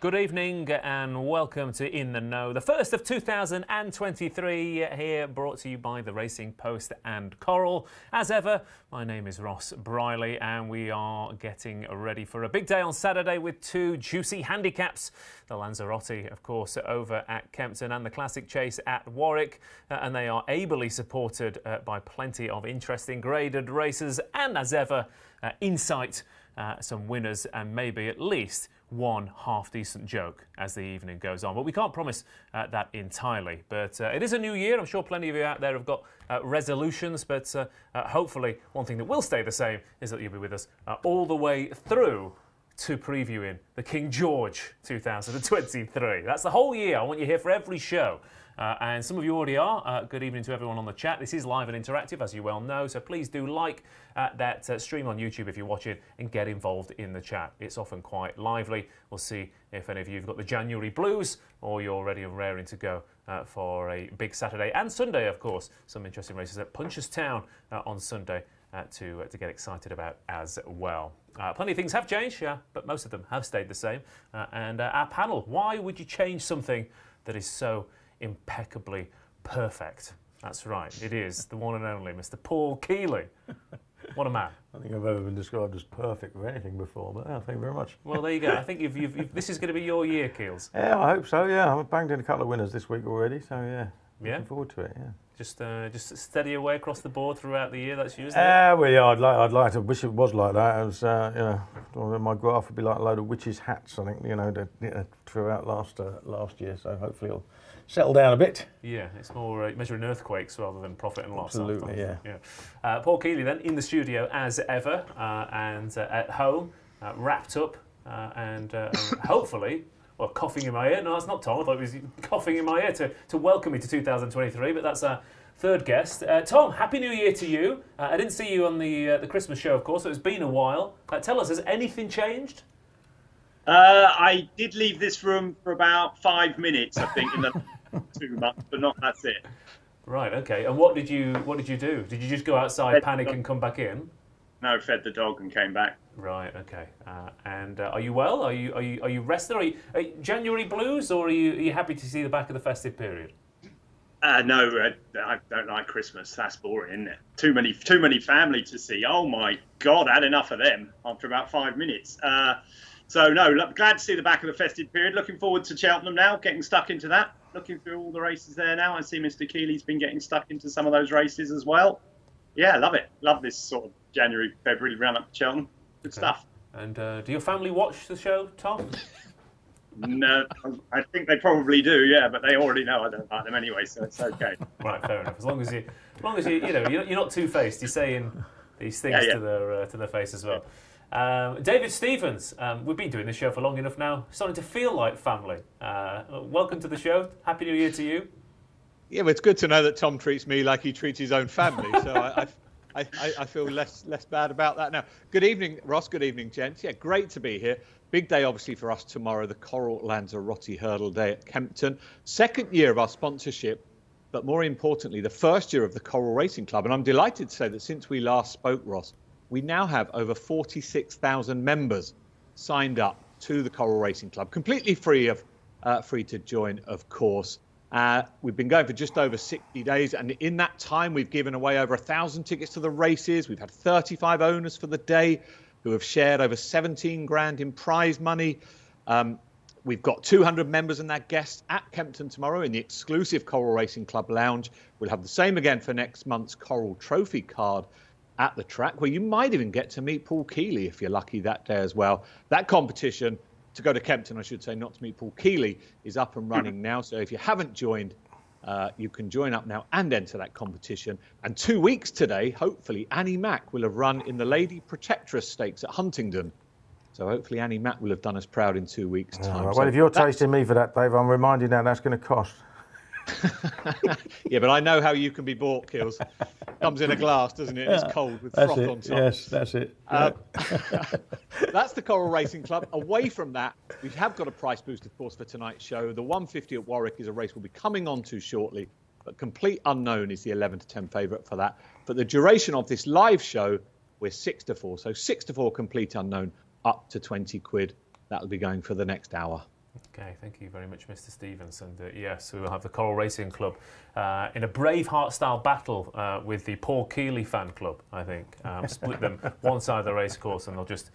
Good evening and welcome to In the Know, the first of 2023 here, brought to you by the Racing Post and Coral. As ever, my name is Ross Brierley and we are getting ready for a big day on Saturday with two juicy handicaps. The Lanzarote, of course, over at Kempton and the Classic Chase at Warwick. And they are ably supported by plenty of interesting graded races and, as ever, insight, some winners and maybe at least one half-decent joke as the evening goes on. But we can't promise that entirely. But it is a new year. I'm sure plenty of you out there have got resolutions. But hopefully one thing that will stay the same is that you'll be with us all the way through to previewing the King George 2023. That's the whole year. I want you here for every show. And some of you already are. Good evening to everyone on the chat. This is live and interactive, as you well know, so please do like that stream on YouTube if you're watching and get involved in the chat. It's often quite lively. We'll see if any of you have got the January blues or you're ready and raring to go for a big Saturday and Sunday, of course. Some interesting races at Punchestown on Sunday to get excited about as well. Plenty of things have changed, but most of them have stayed the same. And our panel, why would you change something that is so impeccably perfect? That's right, it is the one and only Mr. Paul Kealy. What a man. I think I've ever been described as perfect for anything before, but thank you very much. Well, there you go. I think this is going to be your year, Keels. Yeah, I hope so, yeah. I've banged in a couple of winners this week already, so yeah. Looking forward to it, yeah. Just steady away across the board throughout the year, that's you, isn't it? Well, yeah, I'd like to wish it was like that. It was, my graph would be like a load of witches' hats, I think, throughout last year, so hopefully it'll settle down a bit. Yeah, it's more measuring earthquakes rather than profit and loss. Absolutely, yeah. Paul Kealy then in the studio as ever and at home, wrapped up and hopefully, well, coughing in my ear. No, that's not Tom. I thought he was coughing in my ear to welcome me to 2023, but that's our third guest. Tom, Happy New Year to you. I didn't see you on the Christmas show, of course, so it's been a while. Tell us, has anything changed? I did leave this room for about 5 minutes, I think, in the 2 months, but that's it. Right, okay. And what did you do? Did you just go outside, panic, and come back in? No, fed the dog and came back. Right, okay. And are you well? Are you rested? Are you January blues, or are you happy to see the back of the festive period? No, I don't like Christmas. That's boring, isn't it? Too many family to see. Oh my God, I had enough of them after about 5 minutes. So no, glad to see the back of the festive period. Looking forward to Cheltenham now, getting stuck into that. Looking through all the races there now. I see Mr. Kealy's been getting stuck into some of those races as well. Yeah, love it. Love this sort of January, February round up to Cheltenham. Good stuff. And do your family watch the show, Tom? No, I think they probably do, yeah, but they already know I don't like them anyway, so it's okay. Right, fair enough. As long as you're not two-faced, you're saying these things to their face as well. David Stevens, we've been doing this show for long enough now, starting to feel like family. Welcome to the show. Happy New Year to you. Yeah, well, it's good to know that Tom treats me like he treats his own family, so I feel less bad about that now. Good evening, Ross. Good evening, gents. Yeah, great to be here. Big day, obviously, for us tomorrow, the Coral Lanzarote Hurdle Day at Kempton. Second year of our sponsorship, but more importantly, the first year of the Coral Racing Club. And I'm delighted to say that since we last spoke, Ross, we now have over 46,000 members signed up to the Coral Racing Club, completely free to join, of course. We've been going for just over 60 days, and in that time, we've given away over 1,000 tickets to the races. We've had 35 owners for the day who have shared over 17 grand in prize money. We've got 200 members and their guests at Kempton tomorrow in the exclusive Coral Racing Club Lounge. We'll have the same again for next month's Coral Trophy card at the track, where you might even get to meet Paul Kealy if you're lucky that day as well. That competition, to go to Kempton, I should say, not to meet Paul Kealy, is up and running now. So if you haven't joined, you can join up now and enter that competition. And 2 weeks today, hopefully, Annie Mack will have run in the Lady Protectress Stakes at Huntingdon. So hopefully Annie Mack will have done us proud in 2 weeks' time. Well, if you're tasting me for that, Dave, I'm reminding you now that's going to cost. Yeah, but I know how you can be bought, Kills. Comes in a glass, doesn't it? It's cold with froth on top. Yes, that's it. That's the Coral Racing Club. Away from that, we have got a price boost, of course, for tonight's show. The 150 at Warwick is a race we'll be coming on to shortly, but Complete Unknown is the 11 to 10 favourite for that. For the duration of this live show, we're 6 to 4. So 6 to 4 Complete Unknown, up to 20 quid. That'll be going for the next hour. Okay, thank you very much, Mr. Stevens. And yes, we will have the Coral Racing Club in a Braveheart-style battle with the Paul Kealy fan club, I think. Split them one side of the racecourse and they'll just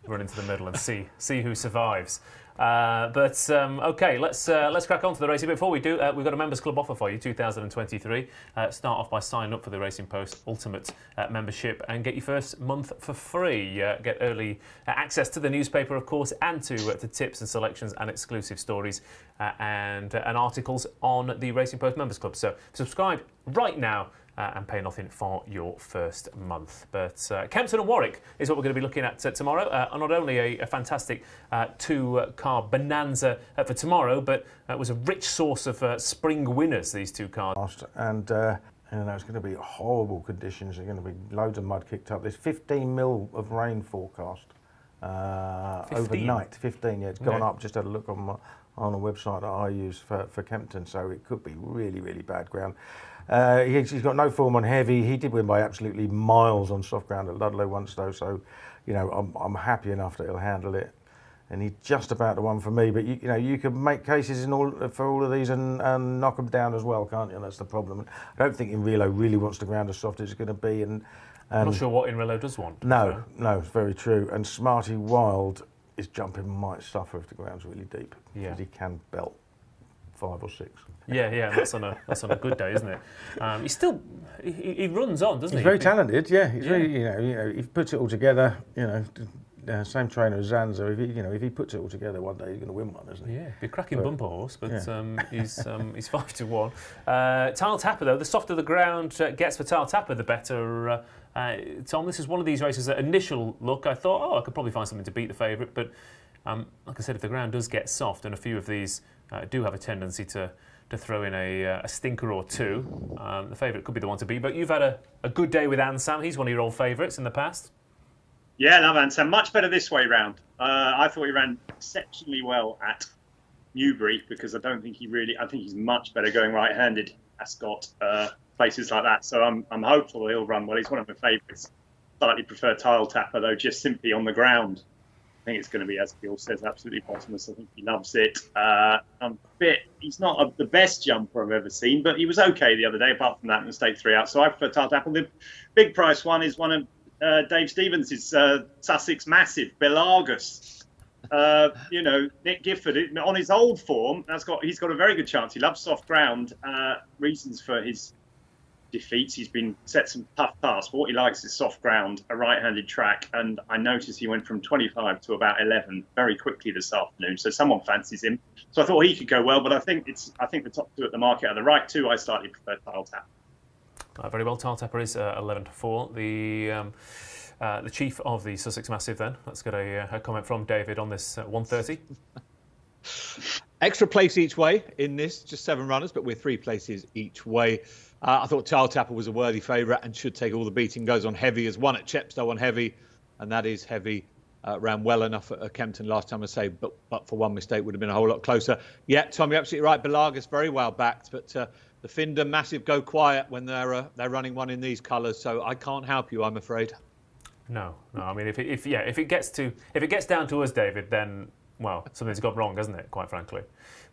run into the middle and see who survives. Okay, let's crack on to the racing. Before we do, we've got a members club offer for you, 2023. Start off by signing up for the Racing Post Ultimate membership and get your first month for free. Get early access to the newspaper, of course, and to tips and selections and exclusive stories and articles on the Racing Post members club. So subscribe right now. And pay nothing for your first month. But Kempton Warwick is what we're going to be looking at tomorrow. Not only a fantastic two-car bonanza for tomorrow, but it was a rich source of spring winners, these two cars. And it's going to be horrible conditions. There's going to be loads of mud kicked up. There's 15 mil of rain forecast overnight. 15, yeah. It's gone up. Just had a look on a website that I use for Kempton, so it could be really, really bad ground. He's got no form on heavy. He did win by absolutely miles on soft ground at Ludlow once, though. So, I'm happy enough that he'll handle it. And he's just about the one for me. But you can make cases for all of these and knock them down as well, can't you? And that's the problem. I don't think Inrilo really wants the ground as soft as it's going to be. And I'm not sure what Inrilo does want. No, it's very true. And Smarty Wild, his jumping might suffer if the ground's really deep. Yeah, because he can belt 5 or 6. Yeah, that's on a good day, isn't it? He runs on, doesn't he? He's very talented. Yeah, he's really, he puts it all together. Same trainer as Zanza. If he puts it all together, one day he's going to win one, isn't he? Yeah, be a cracking bumper horse, but he's 5-1. Tile Tapper though, the softer the ground gets for Tile Tapper, the better. Tom, this is one of these races. At initial look, I thought, I could probably find something to beat the favourite, but like I said, if the ground does get soft, and a few of these do have a tendency to throw in a stinker or two, the favourite could be the one to beat. But you've had a good day with Ansam. He's one of your old favourites in the past. Yeah, love Ansam. Much better this way round. I thought he ran exceptionally well at Newbury because I think he's much better going right-handed. Ascot, places like that. So I'm hopeful he'll run well. He's one of my favourites. Slightly prefer Tile Tapper though, just simply on the ground. I think it's going to be, as Bill says, absolutely bottomless. I think he loves it. He's not the best jumper I've ever seen, but he was okay the other day, apart from that, and stayed 3 out. So I prefer Tile Tapper. The big price one is one of Dave Stevens' Sussex Massive, Belargus. Nick Gifford, on his old form, he's got a very good chance. He loves soft ground. Reasons for his defeats, he's been set some tough tasks. What he likes is soft ground, a right-handed track, and I noticed he went from 25 to about 11 very quickly this afternoon. So someone fancies him. So I thought he could go well, but I think the top 2 at the market are the right 2. I slightly prefer Tile Tapper. Very well. Tile Tapper is 11-4. The chief of the Sussex Massive. Then let's get a comment from David on this 130. Extra place each way in this, just 7 runners, but we're 3 places each way. I thought Tile Tapper was a worthy favourite and should take all the beating. Goes on heavy, as won at Chepstow on heavy, and that is heavy. Ran well enough at Kempton last time, I say, but for one mistake would have been a whole lot closer. Yeah, Tom, you're absolutely right. Belargus very well backed, but the Finder Massive go quiet when they're running one in these colours, so I can't help you, I'm afraid. No. I mean, if it gets down to us, David, then something's gone wrong, hasn't it? Quite frankly.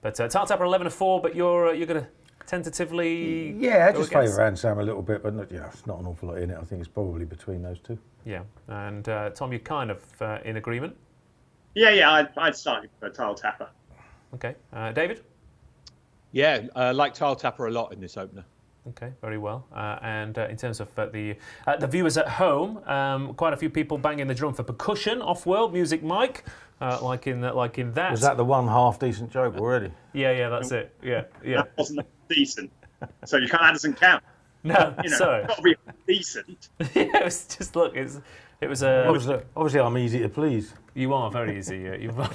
But Tile Tapper 11-4, but you're going to tentatively. Yeah, I just favour Ansam a little bit, but it's not an awful lot in it. I think it's probably between those 2. Yeah, and Tom, you're kind of in agreement. Yeah, I'd slightly prefer Tile Tapper. Okay, David. Yeah, like Tile Tapper a lot in this opener. Okay, very well. And in terms of the viewers at home, quite a few people banging the drum for percussion, off-world music, Mike, like in that. Was that the one half decent joke already? Yeah, that's it. Yeah. That wasn't decent, so that doesn't count. No, sorry. It's got to be decent. Yeah, it was just it was a. Obviously, I'm easy to please. You are very easy. You are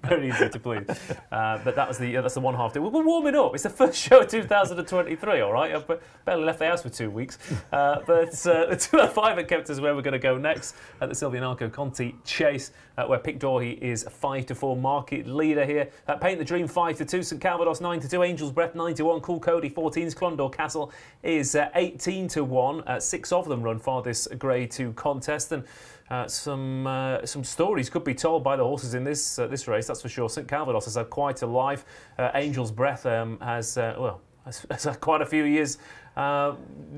very easy to please. But that's the one half day. We're warming up. It's the first show of 2023. All right. I've barely left the house for 2 weeks. But the 205 at Kempton is where we're going to go next at the Silviniaco Conti Chase, where Pic D'Orhy is 5-4 market leader here. Paint the Dream 5-2, St Calvados 9-2, Angel's Breath 9-1, Cool Cody 14s, Clondor Castle is 18-1. 6 of them run for this Grade 2 contest, and some stories could be told by the horses in this race, that's for sure. St Calvados has had quite a life. Angel's Breath has had quite a few years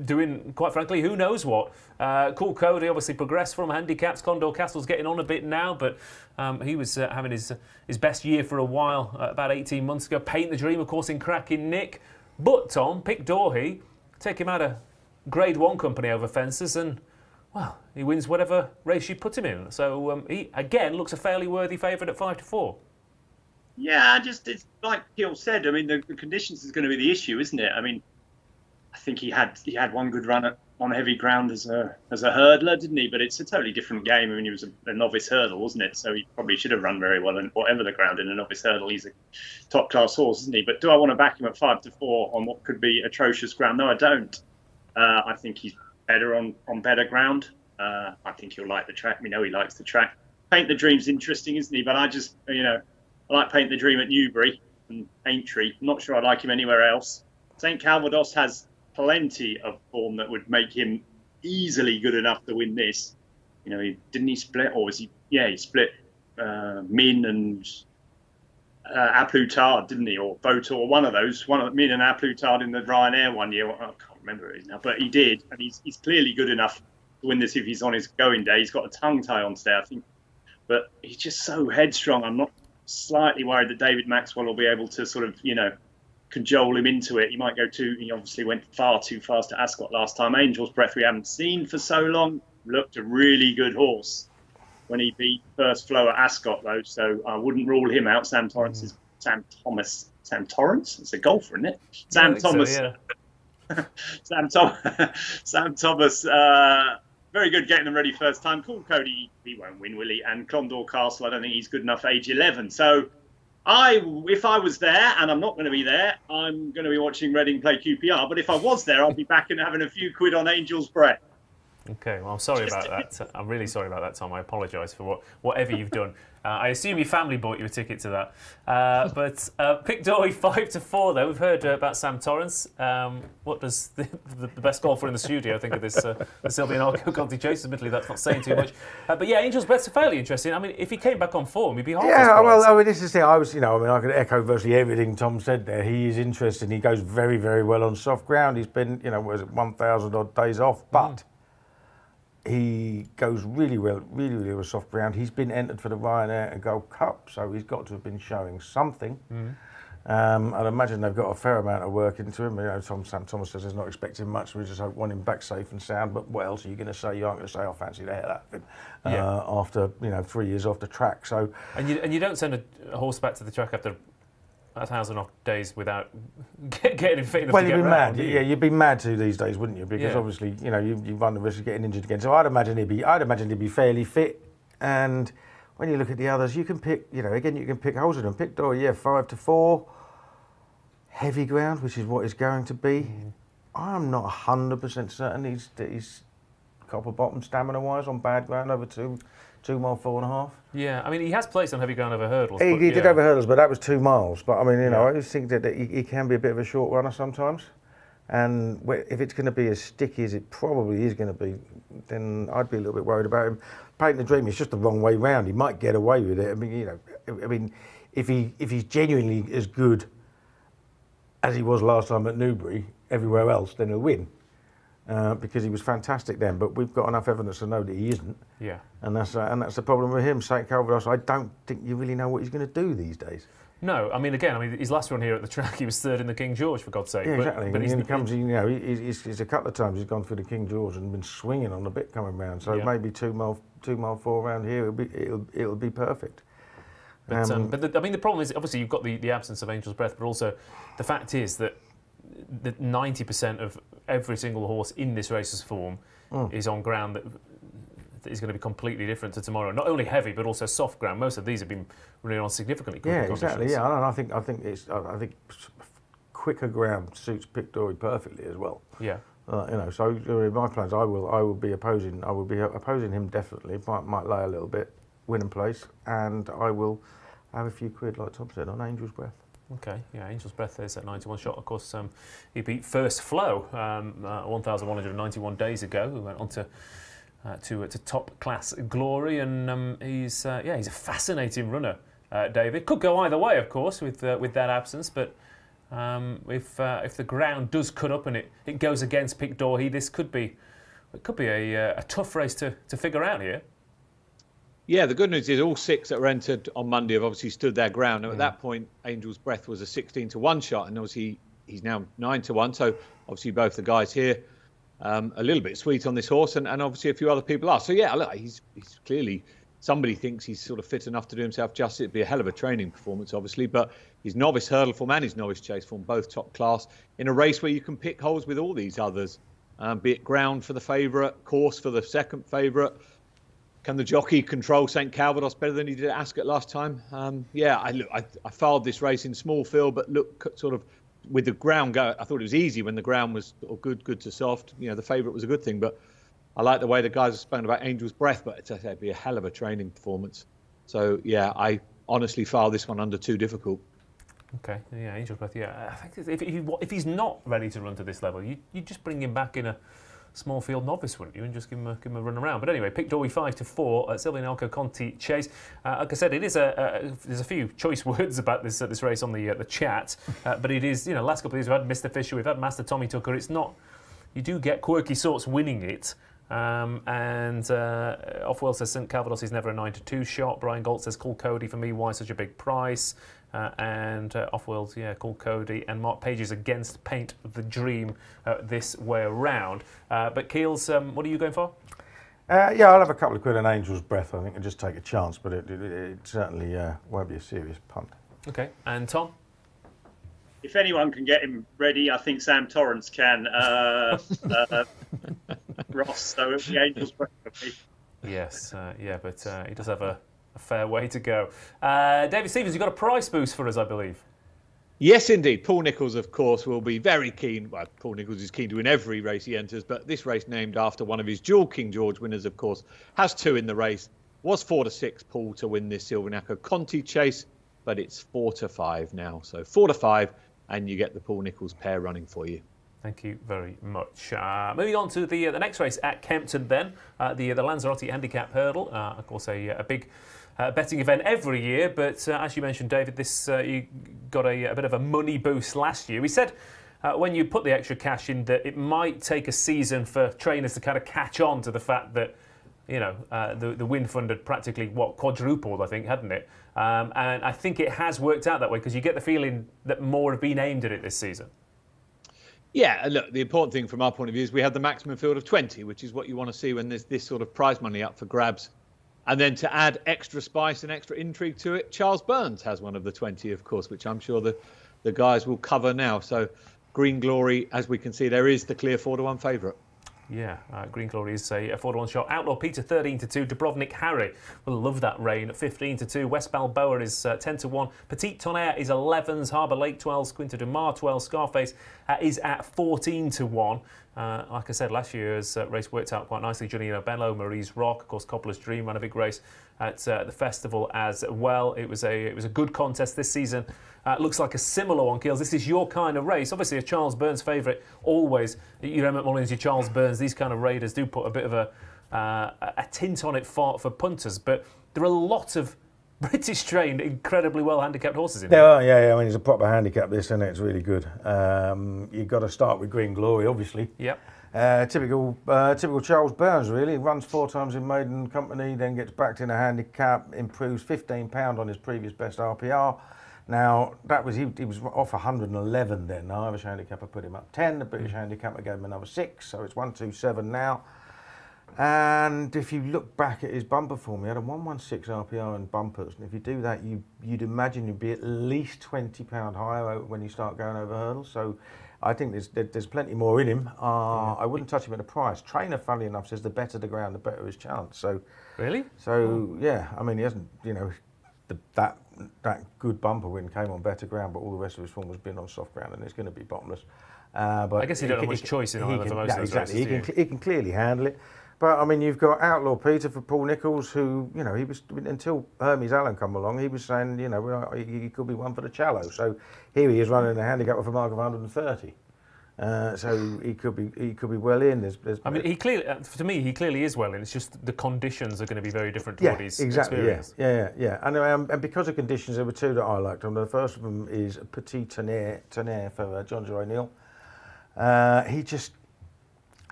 doing, quite frankly, who knows what. Cool Cody obviously progressed from handicaps. Condor Castle's getting on a bit now, but he was having his best year for a while, about 18 months ago. Paint the Dream, of course, in cracking nick. But, Tom, Pic D'Orhy, take him out of Grade 1 company over fences and, well, he wins whatever race you put him in. So he, again, looks a fairly worthy favourite at 5-4. Yeah, it's like Gil said. I mean, the conditions is going to be the issue, isn't it? I mean, I think he had one good run on heavy ground as a hurdler, didn't he? But it's a totally different game. I mean, he was a novice hurdle, wasn't it? So he probably should have run very well. And whatever the ground in a novice hurdle, he's a top class horse, isn't he? But do I want to back him at 5-4 on what could be atrocious ground? No, I don't. I think he's better on better ground. I think he'll like the track. We know he likes the track. Paint the Dream's interesting, isn't he? But I just, I like Paint the Dream at Newbury and Aintree. I'm not sure I like him anywhere else. St Calvados has plenty of form that would make him easily good enough to win this. Didn't he split, or was he? Yeah, he split Min and A Plus Tard, didn't he? Or Voto, or one of those. One of Min and A Plus Tard in the Ryanair one year. I can't remember it now, but he did, and he's clearly good enough to win this if he's on his going day. He's got a tongue tie on today, I think, but he's just so headstrong. I'm not slightly worried that David Maxwell will be able to sort of, cajole him into it. He might go he obviously went far too fast at Ascot last time. Angel's Breath we haven't seen for so long. Looked a really good horse when he beat First Flow at Ascot, though, so I wouldn't rule him out. Sam Torrance. It's a golfer, isn't it? Sam Thomas. So, yeah. Sam Thomas, very good getting them ready first time. Cool Cody, he won't win, will he? And Condor Castle, I don't think he's good enough age 11. So if I was there, and I'm not going to be there, I'm going to be watching Reading play QPR. But if I was there, I'd be back and having a few quid on Angel's Breath. Okay, well, I'm sorry about that. I'm really sorry about that, Tom. I apologise for whatever you've done. I assume your family bought you a ticket to that. But Pic D'Orhy 5-4, though. We've heard about Sam Torrance. What does the best golfer in the studio think of this the Silviniaco Conti chase? Admittedly, that's not saying too much. But yeah, Angel's Breath's fairly interesting. I mean, if he came back on form, he'd be half as well, this is the thing. I could echo virtually everything Tom said there. He is interesting. He goes very, very well on soft ground. He's been, 1,000 odd days off, but he goes really well with soft ground. He's been entered for the Ryanair and Gold Cup, so he's got to have been showing something. I'd imagine they've got a fair amount of work into him. Sam Thomas says he's not expecting much. We just want him back safe and sound. But what else are you going to say? You aren't going to say, I fancy the hell out of him after 3 years off the track. So and you don't send a horse back to the track after 1,000 off days without getting him fit enough to get you'd be round, mad. Yeah, you'd be mad too these days, wouldn't you? Because obviously, you run the risk of getting injured again. So I'd imagine he'd be fairly fit. And when you look at the others, you can pick. Again, you can pick holes in them. Pic D'Orhy, 5-4, heavy ground, which is what it's going to be. I'm not 100% certain he's copper bottom stamina wise on bad ground over 2 mile, 4.5. Yeah, I mean, he has placed on heavy ground over hurdles. He did over hurdles, but that was 2 miles. But I mean, I just think that he can be a bit of a short runner sometimes. And if it's going to be as sticky as it probably is going to be, then I'd be a little bit worried about him. Painting the Dream is just the wrong way round. He might get away with it. I mean, if he's genuinely as good as he was last time at Newbury, everywhere else, then he'll win. Because he was fantastic then, but we've got enough evidence to know that he isn't. Yeah. And that's the problem with him. St Calvados, I don't think you really know what he's going to do these days. No, I mean, his last run here at the track, he was third in the King George, for God's sake. Yeah, exactly. But he's a couple of times he's gone through the King George and been swinging on the bit coming round. So maybe 2 mile 4 round here, it'll be perfect. But the problem is, obviously, you've got the absence of Angel's Breath, but also the fact is that 90% of every single horse in this race's form is on ground that is going to be completely different to tomorrow. Not only heavy, but also soft ground. Most of these have been running on significantly quicker conditions. Exactly. Yeah, and I think quicker ground suits Pic D'Orhy perfectly as well. Yeah. So in my plans, I will be opposing him definitely. Might lay a little bit, win and place, and I will have a few quid, like Tom said, on Angel's Breath. Okay, yeah, Angel's Breath is at 91 shot. Of course, he beat First Flow 1,191 days ago. Who went on to to top class glory, and he's a fascinating runner. David, could go either way, of course, with that absence, but if the ground does cut up and it goes against Pic D'Orhy, this could be a tough race to figure out here. Yeah, the good news is all 6 that were entered on Monday have obviously stood their ground. And at that point, Angel's Breath was a 16-1 shot, and obviously he's now 9-1. So obviously both the guys here a little bit sweet on this horse, and obviously a few other people are. So yeah, look, he's clearly, somebody thinks he's sort of fit enough to do himself justice. It'd be a hell of a training performance, obviously, but his novice hurdle form and his novice chase form, both top class, in a race where you can pick holes with all these others, be it ground for the favourite, course for the second favourite. Can the jockey control St Calvados better than he did at Ascot last time? I fouled this race in small field, but look, sort of with the ground go, I thought it was easy when the ground was sort of good to soft. You know, the favourite was a good thing, but I like the way the guys have spoken about Angel's Breath, but it'd be a hell of a training performance. So yeah, I honestly fouled this one under too difficult. Okay, yeah, Angel's Breath. Yeah, I think if he's not ready to run to this level, you just bring him back in a small field novice, wouldn't you, and just give him a run around. But anyway, Pic D'Orhy 5-4 at Silviniaco Conti chase. Like I said, it is there's a few choice words about this race on the chat, but it is, you know, last couple of years we've had Mr. Fisher, we've had Master Tommy Tucker. It's not, you do get quirky sorts winning it. Offworld says St Calvados is never a 9-2 shot. Brian Galt says call Cody for me. Why such a big price? Offworld, call Cody. And Mark Page is against Paint the Dream this way around. But Keels, what are you going for? I'll have a couple of quid on Angel's Breath, I think, and just take a chance, but it certainly won't be a serious punt. Okay, and Tom? If anyone can get him ready, I think Sam Torrance can. Ross, so it'll be Angel's Breath. Yes, but he does have a fair way to go. David Stevens, you've got a price boost for us, I believe. Yes, indeed. Paul Nicholls, of course, will be very keen. Well, Paul Nicholls is keen to win every race he enters, but this race, named after one of his dual King George winners, of course, has 2 in the race. Was 4-6, Paul, to win this Silviniaco Conti chase, but it's 4-5 now. So 4-5, and you get the Paul Nicholls pair running for you. Thank you very much. Moving on to the next race at Kempton then, the Lanzarote Handicap Hurdle. Of course, a big betting event every year, but as you mentioned, David, this you got a bit of a money boost last year. We said when you put the extra cash in that it might take a season for trainers to kind of catch on to the fact that, you know, the win fund had practically, quadrupled, I think, hadn't it? And I think it has worked out that way because you get the feeling that more have been aimed at it this season. Yeah, look, the important thing from our point of view is we have the maximum field of 20, which is what you want to see when there's this sort of prize money up for grabs. And then to add extra spice and extra intrigue to it, Charles Burns has one of the 20, of course, which I'm sure the guys will cover now. So Green Glory, as we can see, there is the clear 4-1 favourite. Yeah, Green Glory is a 4-1 shot. Outlaw Peter 13-2. Dubrovnik Harry will love that rain at 15-2. West Balboa is 10-1. Petite Tonnerre is 11s. Harbour Lake 12s. Quinta de Mar 12. Scarface is at 14-1. Like I said, last year's race worked out quite nicely. Giuliano Bello, Marie's Rock, of course, Coppola's Dream ran a big race at the festival as well. It was a good contest this season. Looks like a similar one, Keels. This is your kind of race. Obviously, a Charles Burns favourite. Always, your Emmett Mullins, your Charles Burns. These kind of raiders do put a bit of a tint on it for punters. But there are a lot of British-trained, incredibly well-handicapped horses in there. There are, yeah. I mean, it's a proper handicap, this, isn't it? It's really good. You've got to start with Green Glory, obviously. Yep. Typical Charles Burns, really. Runs 4 times in maiden company, then gets backed in a handicap, improves £15 on his previous best RPR. Now, he was off 111 then. The Irish handicapper put him up 10. The British handicapper gave him another 6, so it's 127 now. And if you look back at his bumper form, he had a 116 RPR in bumpers. And if you do that, you'd imagine you'd be at least £20 higher when you start going over hurdles. So I think there's plenty more in him. I wouldn't touch him at a price. Trainer, funnily enough, says the better the ground, the better his chance. So really? So yeah, I mean, he hasn't, that good bumper win came on better ground, but all the rest of his form has been on soft ground, and it's going to be bottomless. But I guess he don't have much choice in either for most of those exactly. races. He can clearly handle it. But I mean, you've got Outlaw Peter for Paul Nicholls, who, he was, until Hermes Allen come along, he was saying, he could be one for the Challow. So here he is running a handicap with a mark of 130. So he could be well in. He clearly, to me, he clearly is well in. It's just the conditions are going to be very different to what he's exactly. experienced. Yeah. And because of conditions, there were two that I liked. The first of them is Petit Tonnerre for John Joe O'Neill. I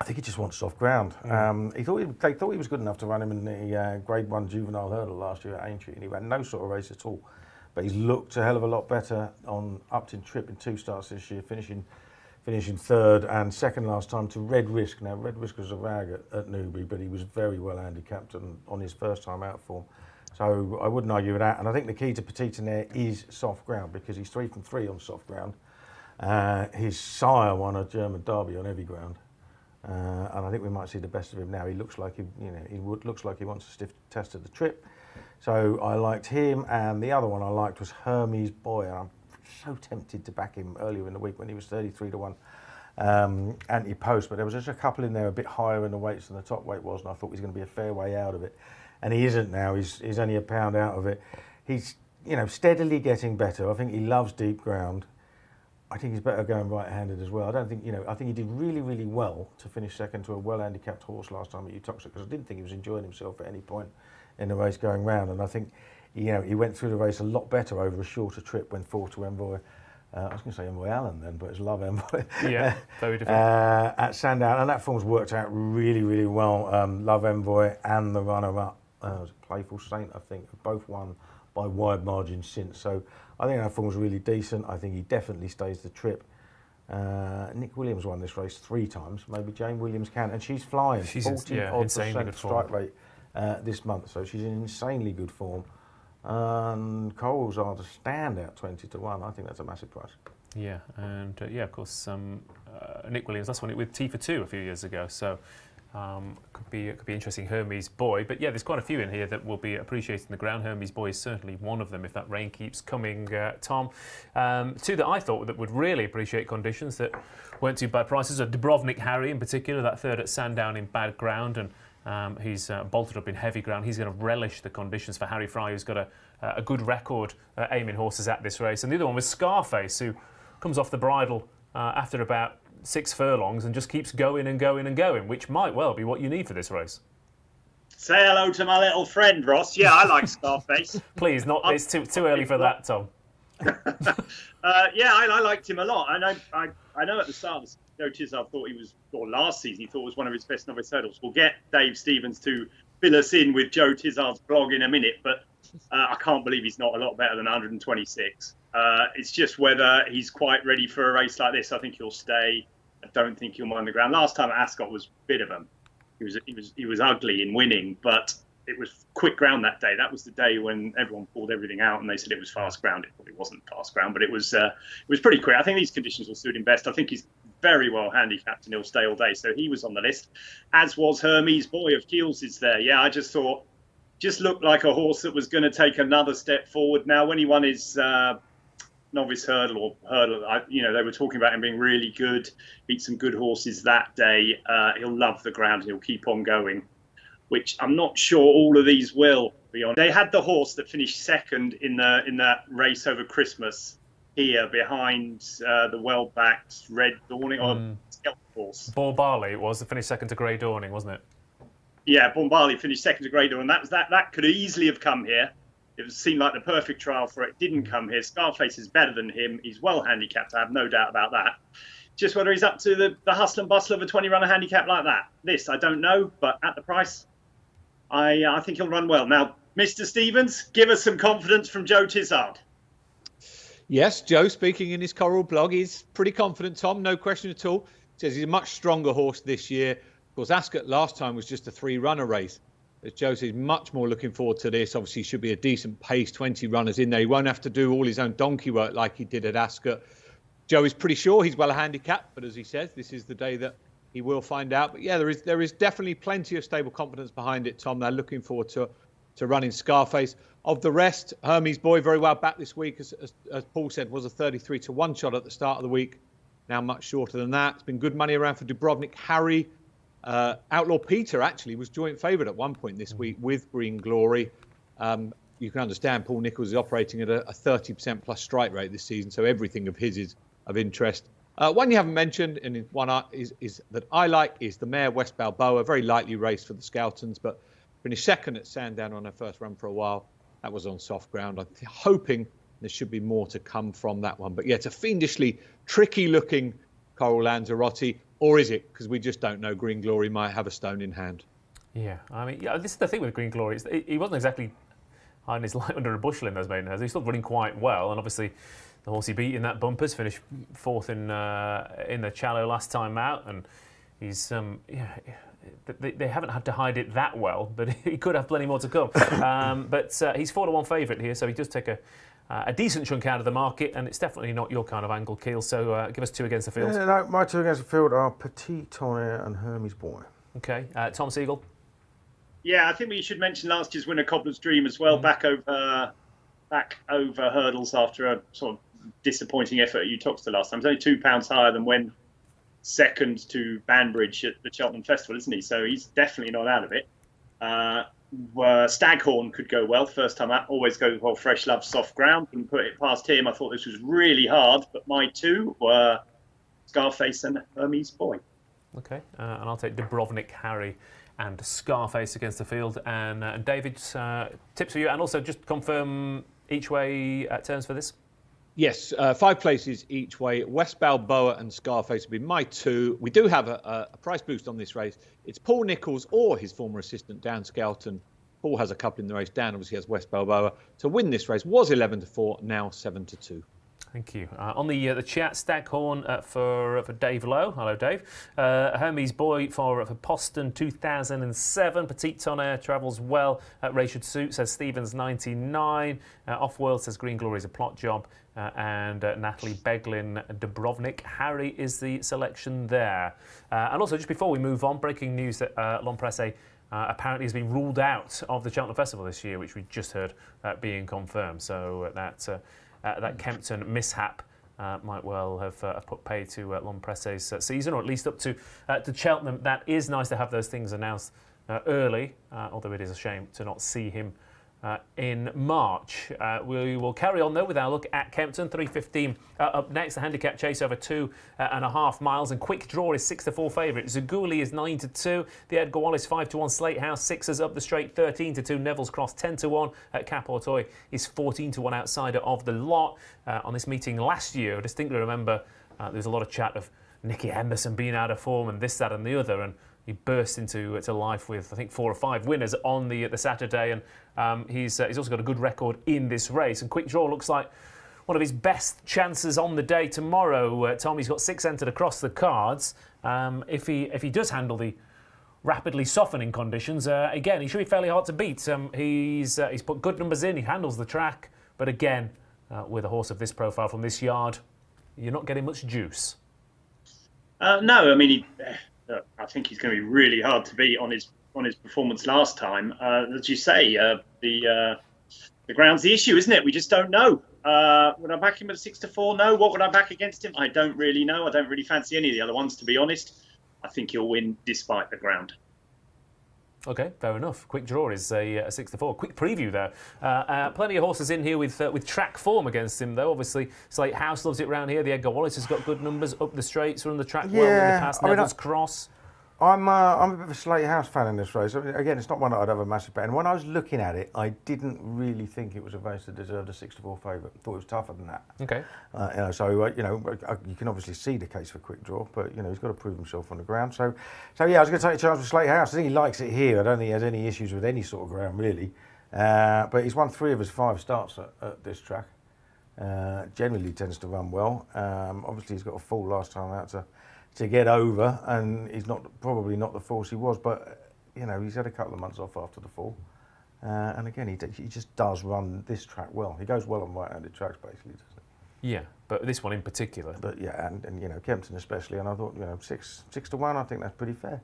think he just wants soft ground. They thought he was good enough to run him in the Grade 1 juvenile hurdle last year at Aintree, and he ran no sort of race at all. But he's looked a hell of a lot better on Upton Trip in 2 starts this year, finishing third and second last time to Red Risk. Now, Red Risk was a rag at Newbury, but he was very well handicapped on his first time out form. So I wouldn't argue with that. And I think the key to Petit Tonnerre is soft ground, because he's 3 from 3 on soft ground. His sire won a German derby on heavy ground. And I think we might see the best of him now. He looks like looks like he wants a stiff test of the trip. So I liked him, and the other one I liked was Hermes Boy. And I'm so tempted to back him earlier in the week when he was 33 to 1 anti-post, but there was just a couple in there a bit higher in the weights than the top weight was, and I thought he was going to be a fair way out of it, and he isn't now. He's only a pound out of it. He's steadily getting better. I think he loves deep ground. I think he's better going right-handed as well. I think he did really, really well to finish second to a well-handicapped horse last time at Uttoxeter, because I didn't think he was enjoying himself at any point in the race going round. And I think, he went through the race a lot better over a shorter trip when 4 to Envoy. I was going to say Envoy Allen then, but it's Love Envoy. Yeah, very different. At Sandown, and that form's worked out really, really well. Love Envoy and the runner-up, Playful Saint, I think, have both won by wide margins since. So I think that form's really decent. I think he definitely stays the trip. Nick Williams won this race 3 times. Maybe Jane Williams can, and she's flying. She's 40% strike rate this month, so she's in insanely good form. And Coles are the standout 20 to 1. I think that's a massive price. Yeah, and of course, Nick Williams. That's when it with T for 2 a few years ago. So. Could be interesting. Hermes Boy, but yeah, there's quite a few in here that will be appreciating the ground. Hermes Boy is certainly one of them if that rain keeps coming, Tom. 2 that I thought that would really appreciate conditions that weren't too bad prices are Dubrovnik Harry in particular, that third at Sandown in bad ground, and he's bolted up in heavy ground. He's going to relish the conditions for Harry Fry, who's got a good record aiming horses at this race. And the other one was Scarface, who comes off the bridle after about 6 furlongs and just keeps going and going and going, which might well be what you need for this race. Say hello to my little friend, Ross. Yeah, I like Scarface. Please, it's too early for that, Tom. I liked him a lot. And I know at the start of Joe Tizard thought last season he thought it was one of his best novice hurdles. We'll get Dave Stevens to fill us in with Joe Tizard's blog in a minute, but I can't believe he's not a lot better than 126. It's just whether he's quite ready for a race like this. I think he'll stay. I don't think he'll mind the ground. Last time at Ascot was a bit of him. He was ugly in winning, but it was quick ground that day. That was the day when everyone pulled everything out and they said it was fast ground. It probably wasn't fast ground, but it was pretty quick. I think these conditions will suit him best. I think he's very well handicapped and he'll stay all day. So he was on the list, as was Hermes Boy of Keels is there. Yeah, I just thought, looked like a horse that was going to take another step forward. Now, when he won his novice hurdle, they were talking about him being really good, beat some good horses that day. He'll love the ground. He'll keep on going, which I'm not sure all of these will be on. They had the horse that finished second in that race over Christmas here behind the well-backed Red Dawning or Skeleton horse. Barley, it was. It finished second to Grey Dawning, wasn't it? Yeah, Bombardier finished second to Grey Dawning. That could seemed have come here. It seemed like the perfect trial for it. Didn't come here. Scarface is better than him. He's well handicapped. I have no doubt about that. Just whether he's up to the hustle and bustle of a 20-runner handicap like that. This, I don't know, but at the price, I think he'll run well. Now, Mr. Stevens, give us some confidence from Joe Tizard. Yes, Joe, speaking in his Coral blog, he's pretty confident, Tom, no question at all. Says he's a much stronger horse this year. Of course, Ascot last time was just a 3-runner race. As Joe says, much more looking forward to this. Obviously, should be a decent pace, 20 runners in there. He won't have to do all his own donkey work like he did at Ascot. Joe is pretty sure he's well handicapped, but as he says, this is the day that he will find out. But yeah, there is definitely plenty of stable confidence behind it, Tom. They're looking forward to running Scarface. Of the rest, Hermes Boy very well back this week, as Paul said, was a 33 to 1 shot at the start of the week. Now much shorter than that. It's been good money around for Dubrovnik Harry. Outlaw Peter actually was joint favourite at one point this week with Green Glory. You can understand Paul Nicholls is operating at a 30% plus strike rate this season, so everything of his is of interest. One you haven't mentioned, and one is that I like, is the mare West Balboa. Very lightly raced for the Skeltons, but finished second at Sandown on her first run for a while. That was on soft ground. I'm hoping there should be more to come from that one. But yeah, it's a fiendishly tricky-looking Coral Lanzarote, or is it? Because we just don't know. Green Glory might have a stone in hand. Yeah, I mean, this is the thing with Green Glory. He wasn't exactly hiding his light under a bushel in those maidenhairs. He's still running quite well, and obviously the horse he beat in that bumpers finished fourth in the Challow last time out, and he's they haven't had to hide it that well, but he could have plenty more to come. But he's 4-1 favourite here, so he does take a decent chunk out of the market, and it's definitely not your kind of angle, Keel. So give us two against the field. Yeah, no, my two against the field are Petit Tonnerre and Hermes Boy. Okay, Tom Segal. Yeah, I think we should mention last year's winner, Cobbler's Dream, as well. Back over hurdles after a sort of disappointing effort at Uttoxeter last time. He's only £2 higher than when second to Banbridge at the Cheltenham Festival, isn't he? So he's definitely not out of it. Staghorn could go well. First time out, always goes well. Fresh Love, soft ground. Couldn't put it past him. I thought this was really hard, but my two were Scarface and Hermes Boy. Okay, and I'll take Dubrovnik Harry and Scarface against the field. And David's tips for you, and also just confirm each way turns for this. Yes, 5 places each way. West Balboa and Scarface will be my two. We do have a price boost on this race. It's Paul Nicholls or his former assistant, Dan Skelton. Paul has a couple in the race. Dan obviously has West Balboa. To win this race was 11-4, now 7-2. Thank you. On the chat, Staghorn for Dave Lowe. Hello, Dave. Hermes Boy for Poston 2007. Petit Tonnerre travels well. Ray Should Suit, says Stevens 99. Off-World says Green Glory is a plot job. And Natalie Beglin, Dubrovnik Harry is the selection there. And also, just before we move on, breaking news that L'Empresse apparently has been ruled out of the Cheltenham Festival this year, which we just heard being confirmed. So that Kempton mishap might well have put pay to L'Empresse's season, or at least up to Cheltenham. That is nice to have those things announced early, although it is a shame to not see him in March. We will carry on though with our look at Kempton. 3:15 up next. The handicap chase over 2.5 miles, and Quick Draw is 6-4 favourite. Zaguli is 9-2. The Edgar Wallace 5-1. Slate House Sixers up the straight 13-2. Neville's Cross 10-1. Cap Ortoy is 14-1 outsider of the lot. On this meeting last year, I distinctly remember there was a lot of chat of Nicky Henderson being out of form and this, that, and the other, and he burst into life with, I think, 4 or 5 winners on the Saturday, and he's also got a good record in this race. And Quick Draw looks like one of his best chances on the day tomorrow. Tommy's got 6 entered across the cards. If he does handle the rapidly softening conditions, again, he should be fairly hard to beat. He's put good numbers in. He handles the track, but again, with a horse of this profile from this yard, you're not getting much juice. No, I mean, I think he's going to be really hard to beat on his performance last time. As you say, the ground's the issue, isn't it? We just don't know. Would I back him at 6-4? No. What would I back against him? I don't really know. I don't really fancy any of the other ones, to be honest. I think he'll win despite the ground. Okay, fair enough. Quick Draw is a 6-4. Quick preview there. Plenty of horses in here with track form against him, though. Obviously, Slate House loves it round here. The Edgar Wallace has got good numbers up the straights, run the track well in the past. Neville's Cross. I'm a bit of a Slate House fan in this race. I mean, again, it's not one that I'd have a massive bet. And when I was looking at it, I didn't really think it was a race that deserved a 6-4 favourite. I thought it was tougher than that. Okay. You can obviously see the case for Quick Draw, but he's got to prove himself on the ground. So yeah, I was going to take a chance with Slate House. I think he likes it here. I don't think he has any issues with any sort of ground really. But he's won 3 of his 5 starts at this track. Generally tends to run well. Obviously, he's got a fall last time out to get over, and he's probably not the force he was, but he's had a couple of months off after the fall, and again he just does run this track well. He goes well on right-handed tracks basically, doesn't he? Yeah, but this one in particular. But yeah, and Kempton especially, and I thought 6-1, I think that's pretty fair.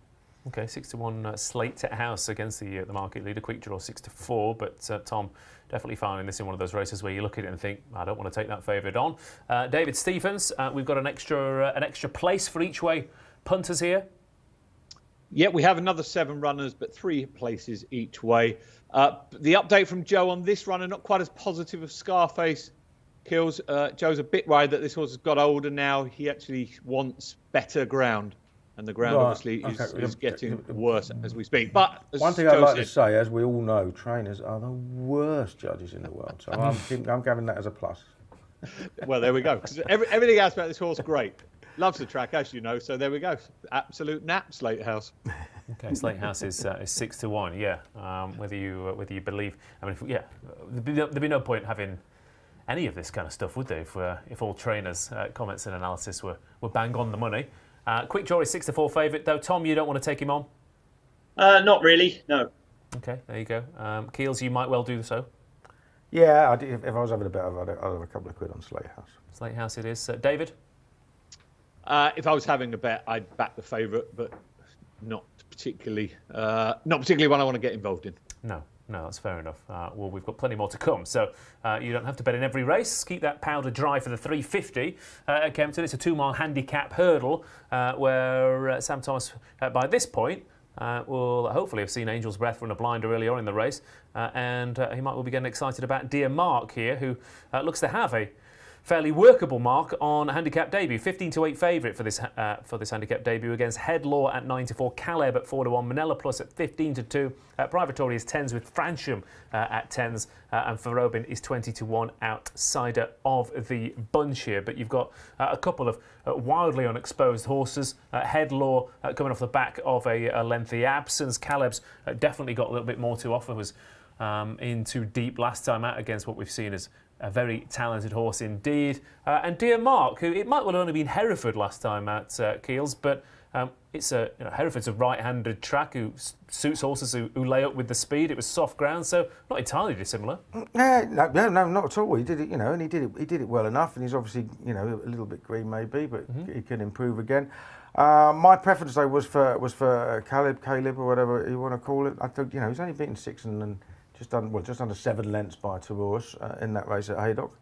Okay, 6-1 Slate House against the market leader. Quick Draw 6-4, but Tom definitely finding this in one of those races where you look at it and think, I don't want to take that favourite on. David Stephens, we've got an extra place for each way punters here. Yeah, we have another 7 runners, but 3 places each way. The update from Joe on this runner, not quite as positive as Scarface. Keels, Joe's a bit worried that this horse has got older now. He actually wants better ground. And the ground obviously is getting worse as we speak. But one thing I'd like to say, as we all know, trainers are the worst judges in the world. So I'm giving that as a plus. Well, there we go. 'Cause everything else about this horse, great. Loves the track, as you know. So there we go. Absolute nap, Slate House. Okay, Slate House is 6-1. Yeah, whether you believe. I mean, there'd be no point having any of this kind of stuff, would there? If all trainers' comments and analysis were bang on the money. Quick Draw is 6-4 favourite, though. Tom, you don't want to take him on? Not really, no. Okay, there you go. Keels, you might well do so. Yeah, if I was having a bet, I'd have a couple of quid on Slate House. Slate House it is. David? If I was having a bet, I'd back the favourite, but not particularly one I want to get involved in. No, that's fair enough. Well, we've got plenty more to come, so you don't have to bet in every race. Keep that powder dry for the 350 at Kempton. It's a 2-mile handicap hurdle where Sam Thomas, by this point, will hopefully have seen Angel's Breath run a blinder early on in the race, and he might well be getting excited about Dear Mark here, who looks to have a fairly workable mark on handicap debut. 15-8 favourite for this handicap debut against Headlaw at 9-4, Caleb at 4-1, Manila Plus at 15-2. Privatori is 10s with Francham at 10s, and Ferrobin is 20-1 outsider of the bunch here. But you've got a couple of wildly unexposed horses. Headlaw coming off the back of a lengthy absence. Caleb's definitely got a little bit more to offer. Was in too deep last time out against what we've seen as a very talented horse indeed. And Dear Mark, who it might well have only been Hereford last time at Keels, but it's Hereford's a right-handed track who suits horses who lay up with the speed. It was soft ground, so not entirely dissimilar. No, not at all. He did it, and he did it well enough. And he's obviously, a little bit green maybe, but he can improve again. My preference though was for Caleb or whatever you want to call it. I thought, he's only beaten 6 and just under 7 lengths by Taurus in that race at Haydock.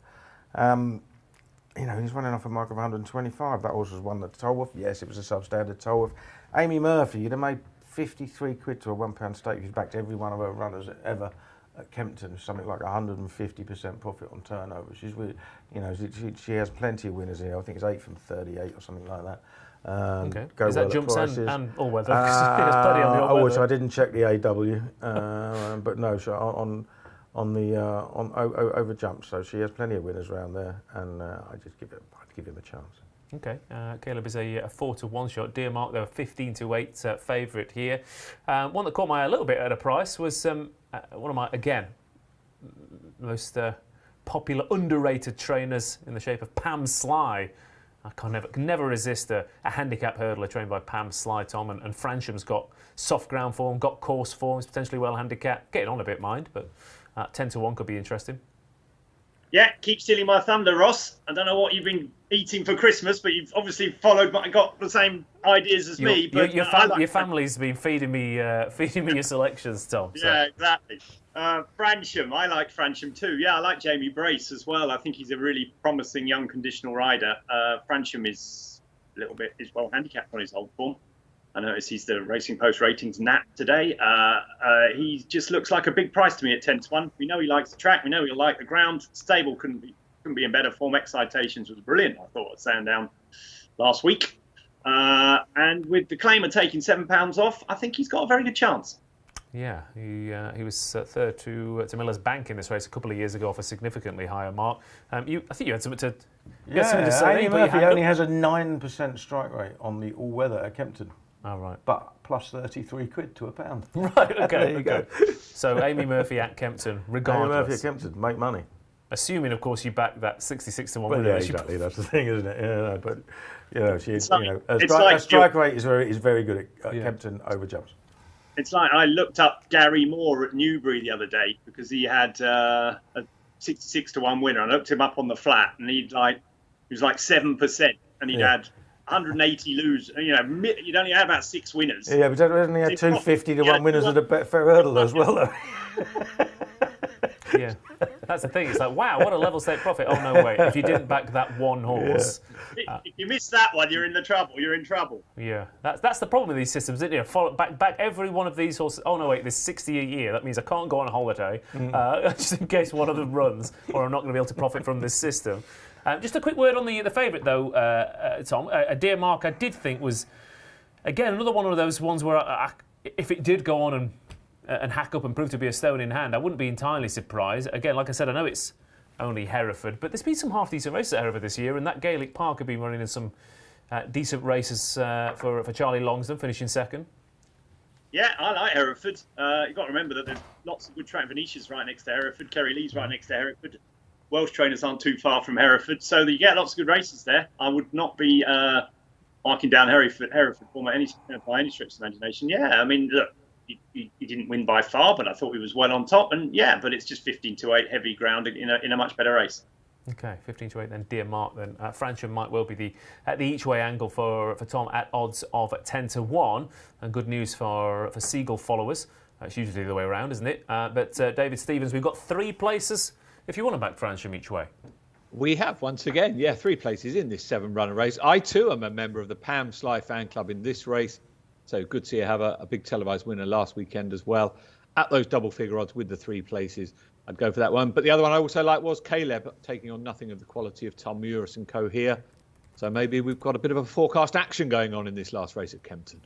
He's running off a mark of 125. That horse was won at Tolworth. Yes, it was a substandard Tolworth. Amy Murphy, you'd have made 53 quid to a £1 stake. She's backed every one of her runners ever at Kempton. Something like 150% profit on turnover. She's really, she has plenty of winners here. I think it's 8 from 38 or something like that. Okay. Is that jumps and all weather? I didn't check the AW, but no, so on over jumps. So she has plenty of winners around there, and I'd give him a chance. Okay, Caleb is a 4-1 shot. Dear Mark, though, 15-8 favourite here. One that caught my eye a little bit at a price was one of my most popular underrated trainers in the shape of Pam Sly. I can never resist a handicap hurdler trained by Pam Sly, Tom, and Francham's got soft ground form, got course form, is potentially well handicapped. Getting on a bit, mind, but 10-1 could be interesting. Yeah, keep stealing my thunder, Ross. I don't know what you've been eating for Christmas, but you've obviously got the same ideas as me. But your family's been feeding me your selections, Tom. So. Yeah, exactly. Francham, I like Francham too. Yeah, I like Jamie Brace as well. I think he's a really promising young conditional rider. Francham is well handicapped on his old form. I noticed he's the Racing Post ratings nat today. He just looks like a big price to me at 10-1. We know he likes the track. We know he'll like the ground. Stable couldn't be in better form. Excitations was brilliant, I thought, at Sandown last week. And with the claimer taking £7 off, I think he's got a very good chance. Yeah, he was third to Miller's Bank in this race a couple of years ago off a significantly higher mark. I think you had something to say. Amy Murphy only has a 9% strike rate on the all-weather at Kempton. Oh, right. But plus 33 quid to a pound. Right, okay. There you go. So Amy Murphy at Kempton, regardless. Amy Murphy at Kempton, make money. Assuming, of course, you back that 66-1 winner. Yeah, exactly. That's the thing, isn't it? Yeah, but her strike rate is very good at Kempton over jumps. It's like I looked up Gary Moore at Newbury the other day because he had a 66-1 winner. I looked him up on the flat, and he was like 7%, and he'd had 180 lose. You'd only had about 6 winners. Yeah, but hasn't he had 250-1 winners at a Betfair hurdle as well, though? Yeah, that's the thing. It's like, wow, what a level state profit. Oh no, wait. If you didn't back that one horse, If you miss that one, you're in trouble. You're in trouble. yeah, that's the problem with these systems, isn't it? Follow back every one of these horses. Oh no, wait, there's 60 a year. That means I can't go on a holiday just in case one of them runs, or I'm not going to be able to profit from this system. Just a quick word on the favourite though, Tom. Dear Mark, I did think was again another one of those ones where if it did go on and hack up and prove to be a stone in hand, I wouldn't be entirely surprised. Again, like I said, I know it's only Hereford, but there's been some half-decent races at Hereford this year, and that Gaelic Park have been running in some decent races for Charlie Longsdon, finishing second. Yeah, I like Hereford. You've got to remember that there's lots of good track. Venetia's right next to Hereford. Kerry Lee's right next to Hereford. Welsh trainers aren't too far from Hereford, so you get lots of good races there. I would not be marking down Hereford by any stretch of imagination. Yeah, I mean, look, he didn't win by far, but I thought he was well on top. And yeah, but it's just 15-8 heavy ground in a much better race. Okay, 15-8 then. Dear Mark then. Francham might well be the each-way angle for Tom at odds of 10-1. And good news for Segal followers. It's usually the other way around, isn't it? But David Stevens, we've got 3 places if you want to back Francham each way. We have, once again, 3 places in this 7-runner race. I, too, am a member of the Pam Sly fan club in this race. So good to see you have a big televised winner last weekend as well. At those double-figure odds with the 3 places, I'd go for that one. But the other one I also like was Caleb, taking on nothing of the quality of Tom Muris and co here. So maybe we've got a bit of a forecast action going on in this last race at Kempton.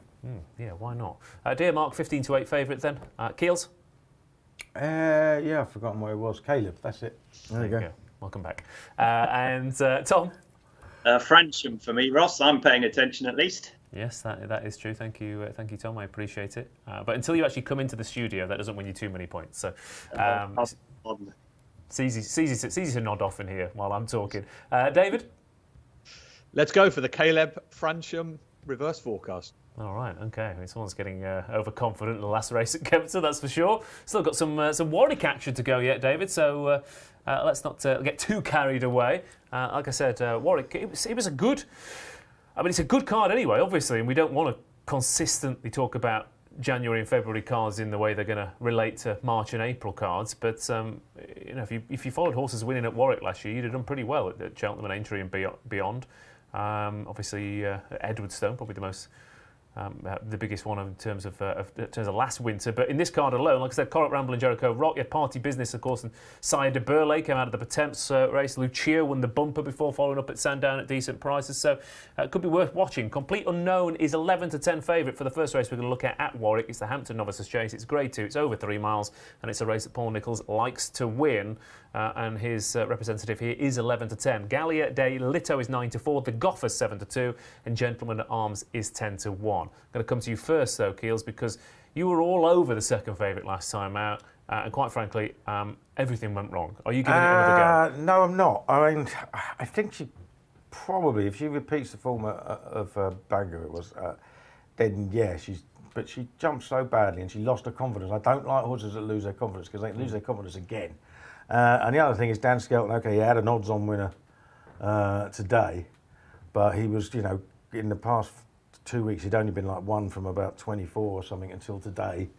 Yeah, why not? Dear Mark, 15-8 favourite then. Keels? I've forgotten what it was. Caleb, that's it. There you go. Welcome back. And Tom? Francham for me, Ross. I'm paying attention at least. Yes, that is true. Thank you, Tom. I appreciate it. But until you actually come into the studio, that doesn't win you too many points. So it's easy to nod off in here while I'm talking. David? Let's go for the Caleb Francham reverse forecast. All right, okay. I mean, someone's getting overconfident in the last race at Kempton, that's for sure. Still got some Warwick action to go yet, David. So let's not get too carried away. Like I said, Warwick. It was a good. I mean, it's a good card anyway, obviously, and we don't want to consistently talk about January and February cards in the way they're going to relate to March and April cards. But if you followed horses winning at Warwick last year, you'd have done pretty well at Cheltenham and Aintree and beyond. Obviously, Edwardstone, probably the most. The biggest one in terms of last winter. But in this card alone, like I said, Corrock Ramble and Jericho Rock, you had Party Business, of course, and Sire de Burley came out of the Potemps race. Lucia won the bumper before following up at Sandown at decent prices. So it could be worth watching. Complete Unknown is 11-10 favourite for the first race we're going to look at Warwick. It's the Hampton Novices Chase. It's Grade 2. It's over 3 miles, and it's a race that Paul Nicholls likes to win. And his representative here is 11-10. Gallia de Lito is 9-4. The Goffer 7-2, and Gentleman at Arms is 10-1. I'm going to come to you first, though, Keels, because you were all over the second favourite last time out, and quite frankly, everything went wrong. Are you giving it another go? No, I'm not. I mean, I think she probably, if she repeats the form of Bangor, it was, then yeah, but she jumped so badly and she lost her confidence. I don't like horses that lose their confidence because they lose their confidence again. And the other thing is Dan Skelton, okay, he had an odds-on winner today, but he was, in the past 2 weeks, he'd only been like 1 from about 24 or something until today.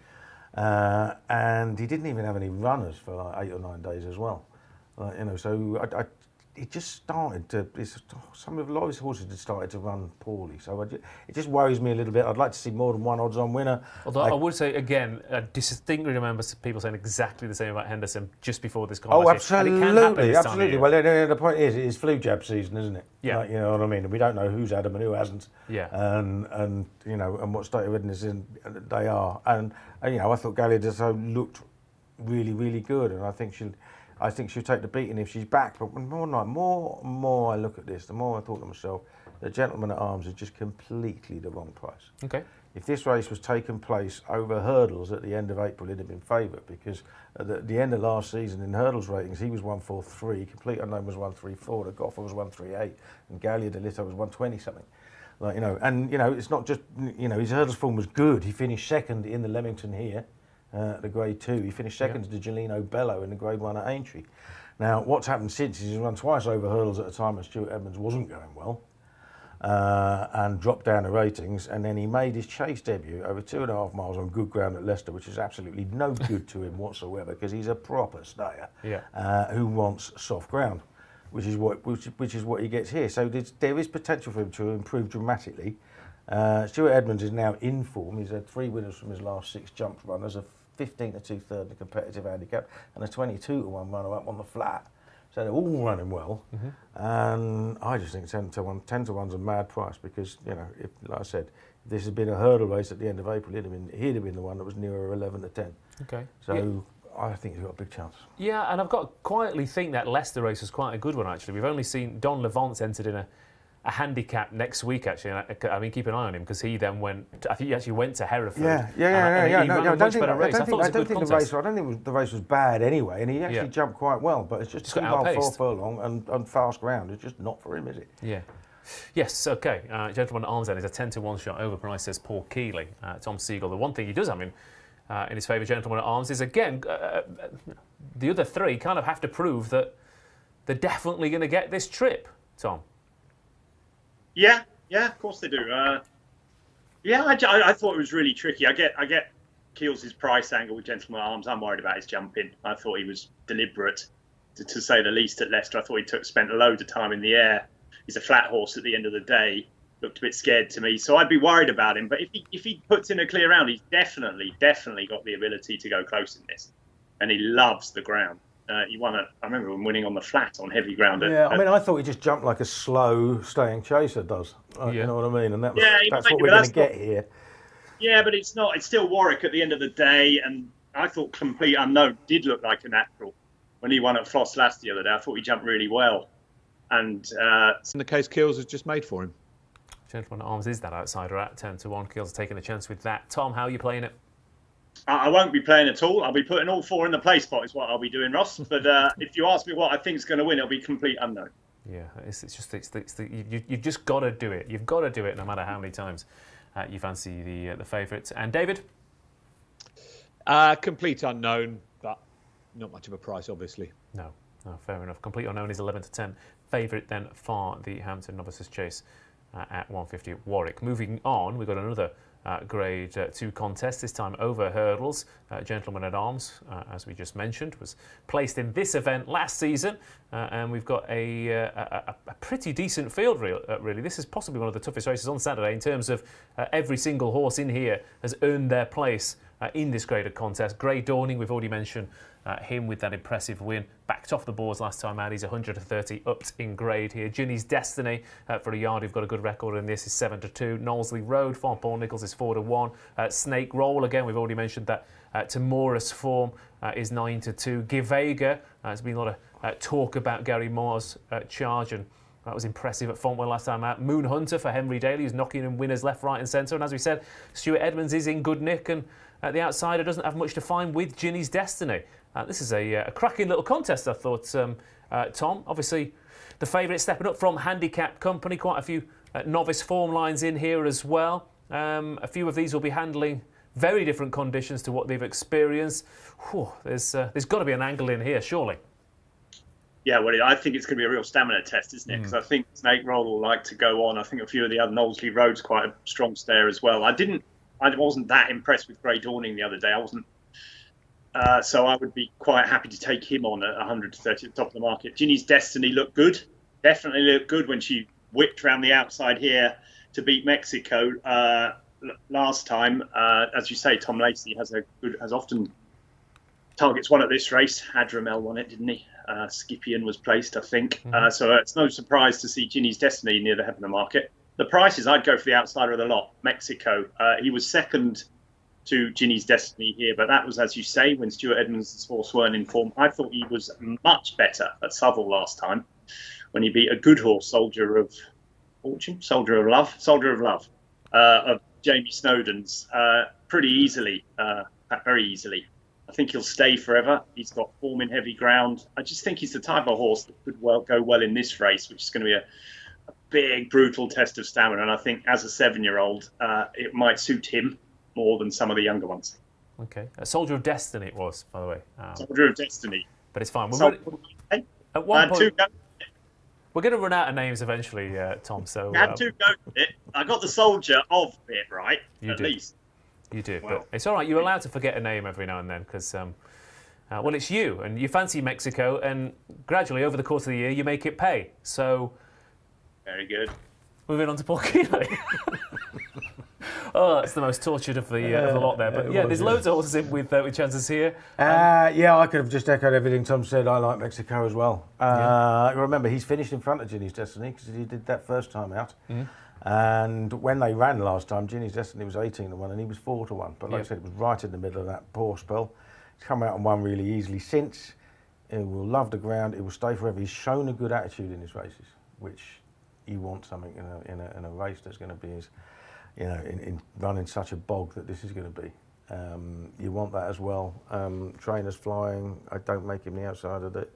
And he didn't even have any runners for like 8 or 9 days as well. So it just started to, a lot of his horses had started to run poorly. So it just worries me a little bit. I'd like to see more than one odds-on winner. Although I would say, again, I distinctly remember people saying exactly the same about Henderson just before this contest. Oh, absolutely, absolutely. Well, the point is, it's flu jab season, isn't it? Yeah. You know what I mean? We don't know who's had them and who hasn't. Yeah. And what state of readiness they are. And I thought Gallia de Lito looked really, really good, and I think she'll take the beating if she's back. But the more I look at this, the more I thought to myself, the Gentleman at Arms is just completely the wrong price. Okay. If this race was taking place over hurdles at the end of April, it'd have been favourite, because at the end of last season in hurdles ratings, he was 143, Complete Unknown was 134, the Goffer was 138, and Gallia de Lito was 120 something. It's not just his hurdles form was good. He finished second in the Leamington here. The Grade 2. He finished second to Gelino Bello in the Grade 1 at Aintree. Now, what's happened since is he's run twice over hurdles at a time when Stuart Edmonds wasn't going well. and dropped down the ratings, and then he made his chase debut over 2.5 miles on good ground at Leicester, which is absolutely no good to him whatsoever, because he's a proper stayer who wants soft ground, which is what he gets here. So there is potential for him to improve dramatically. Stuart Edmonds is now in form. He's had 3 winners from his last 6 jumps run. There's a 15 to 2/3 in the competitive handicap and a 22 to 1 runner up on the flat. So they're all running well. And I just think 10 to 1's a mad price, because, you know, if, like I said, if this had been a hurdle race at the end of April, he'd have been the one that was nearer 11 to 10. Okay. So I think he's got a big chance. Yeah, and I've got to quietly think that Leicester race was quite a good one, actually. We've only seen Don Levant's entered in a handicap next week, actually. I mean, keep an eye on him, because he then went. I think he actually went to Hereford. I don't think the race was bad anyway, and he actually jumped quite well. But it's just 2 mile 4 furlong and fast ground. It's just not for him, is it? Yeah. Yes. Okay. Gentleman at Arms then is a 10 to 1 shot overpriced, says Paul Kealy. Tom Segal. The one thing he does have in his favour, Gentleman at Arms, is again the other 3 kind of have to prove that they're definitely going to get this trip. Tom. Yeah, of course they do. I thought it was really tricky. I get Keels' price angle with Gentleman at Arms. I'm worried about his jumping. I thought he was deliberate, to say the least, at Leicester. I thought he spent a load of time in the air. He's a flat horse at the end of the day. Looked a bit scared to me, so I'd be worried about him. But if he puts in a clear round, he's definitely got the ability to go close in this, and he loves the ground. He won I remember him winning on the flat on heavy ground. I thought he just jumped like a slow staying chaser does. You know what I mean? And that's what we're going to get here. Yeah, but it's not. It's still Warwick at the end of the day, and I thought Complete Unknown did look like a natural when he won at Floss last the other day. I thought he jumped really well, and in the case Keels has just made for him. Gentleman at Arms is that outsider at 10 to 1. Keels taking a chance with that. Tom, how are you playing it? I won't be playing at all. I'll be putting all 4 in the play spot is what I'll be doing, Ross. But if you ask me what I think is going to win, it'll be Complete Unknown. Yeah, you've just got to do it. You've got to do it no matter how many times you fancy the favourite. And David? Complete Unknown, but not much of a price, obviously. No, fair enough. Complete Unknown is 11 to 10. Favourite then for the Hampton Novices Chase at 150 at Warwick. Moving on, we've got another Grade 2 contest, this time over hurdles. Gentleman at Arms, as we just mentioned, was placed in this event last season, and we've got a pretty decent field, really. This is possibly one of the toughest races on Saturday in terms of every single horse in here has earned their place in this graded contest. Grey Dawning, we've already mentioned him with that impressive win. Backed off the boards last time out. He's 130 upped in grade here. Ginny's Destiny for a yard who've got a good record in this is 7 to 2. Knowlesley Road for Paul Nichols is 4 to 1. Snake Roll, again, we've already mentioned that Timorous form is 9 to 2. Givega, there's been a lot of talk about Gary Moore's charge, and that was impressive at Fontwell last time out. Moon Hunter for Henry Daly, who's knocking in winners left, right and centre. And as we said, Stuart Edmonds is in good nick, and the outsider doesn't have much to find with Ginny's Destiny. This is a cracking little contest, I thought, Tom. Obviously, the favourite stepping up from Handicap Company. Quite a few novice form lines in here as well. A few of these will be handling very different conditions to what they've experienced. Whew, there's got to be an angle in here, surely. Yeah, well, I think it's going to be a real stamina test, isn't it? Because I think Snake Roll will like to go on. I think a few of the other Knowlesley Road's quite a strong stare as well. I wasn't that impressed with Grey Dawning the other day. I wasn't. So I would be quite happy to take him on at 130 at the top of the market. Ginny's Destiny looked good. Definitely looked good when she whipped around the outside here to beat Mexico last time. As you say, Tom Lacey has often targets won at this race. Hadramel won it, didn't he? Scipion was placed, I think. So it's no surprise to see Ginny's Destiny near the head of the market. The prices, I'd go for the outsider of the lot, Mexico. He was second to Ginny's Destiny here, but that was, as you say, when Stuart Edmonds' horse weren't in form. I thought he was much better at Southwell last time when he beat a good horse, Soldier of Love, of Jamie Snowden's pretty easily, very easily. I think he'll stay forever. He's got form in heavy ground. I just think he's the type of horse that could go well in this race, which is going to be a big, brutal test of stamina. And I think as a 7-year-old, it might suit him more than some of the younger ones. Okay. A Soldier of Destiny it was, by the way. Soldier of Destiny. But it's fine. At one point... We're going to run out of names eventually, Tom. So I had to go with it. I got the soldier of it right, at least. You did, Well, but it's all right. You're allowed to forget a name every now and then because, well, it's you, and you fancy Mexico, and gradually over the course of the year you make it pay. So, very good. moving on to Paul Kealy. Oh, that's the most tortured of the lot there. But yeah, there's loads of horses in with chances here. Yeah, I could have just echoed everything Tom said. I like Mexico as well. Remember, he's finished in front of Ginny's Destiny because he did that first time out. And when they ran last time, Ginny's Destiny was 18-1 and he was 4-1. But like I said, it was right in the middle of that poor spell. He's come out and won really easily since. He will love the ground. It will stay forever. He's shown a good attitude in his races, which you want something in a race that's going to be as, in running such a bog that this is going to be. You want that as well. Trainers flying. I don't make him the outsider that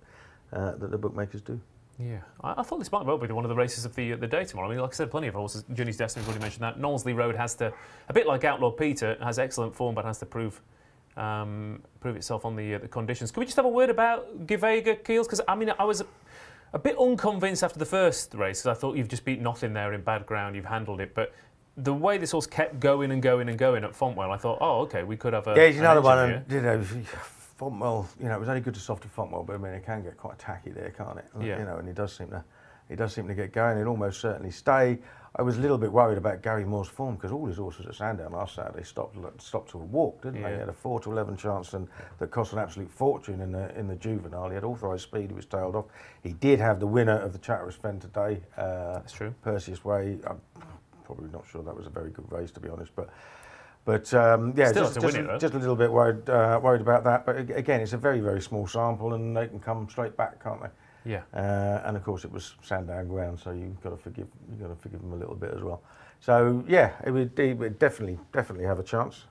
the bookmakers do. Yeah, I thought this might well be one of the races of the day tomorrow. I mean, like I said, plenty of horses. Ginny's Destiny, we've already mentioned that. Knowlesley Road has to, a bit like Outlaw Peter, has excellent form, but has to prove itself on the conditions. Can we just have a word about Givega, Keels? Because I mean, I was a bit unconvinced after the first race. Because I thought you've just beat nothing there in bad ground. You've handled it, but the way this horse kept going and going and going at Fontwell, I thought, oh, okay, we could have a. Yeah, he's another one. And, Fontwell, it was only good to soft at Fontwell, but I mean, it can get quite tacky there, can't it? Yeah. And he does seem to get going. He'll almost certainly stay. I was a little bit worried about Gary Moore's form because all his horses at Sandown last Saturday stopped to a walk, didn't they? He had a 4-11 chance and that cost an absolute fortune in the juvenile. He had authorised speed. He was tailed off. He did have the winner of the Chatteris Fen today. That's true. Perseus Way. I'm probably not sure that was a very good race, to be honest, but just a little bit worried about that. But again, it's a very, very small sample, and they can come straight back, can't they? Yeah. And of course, it was Sandown ground, so you've got to forgive them a little bit as well. So yeah, it would definitely have a chance.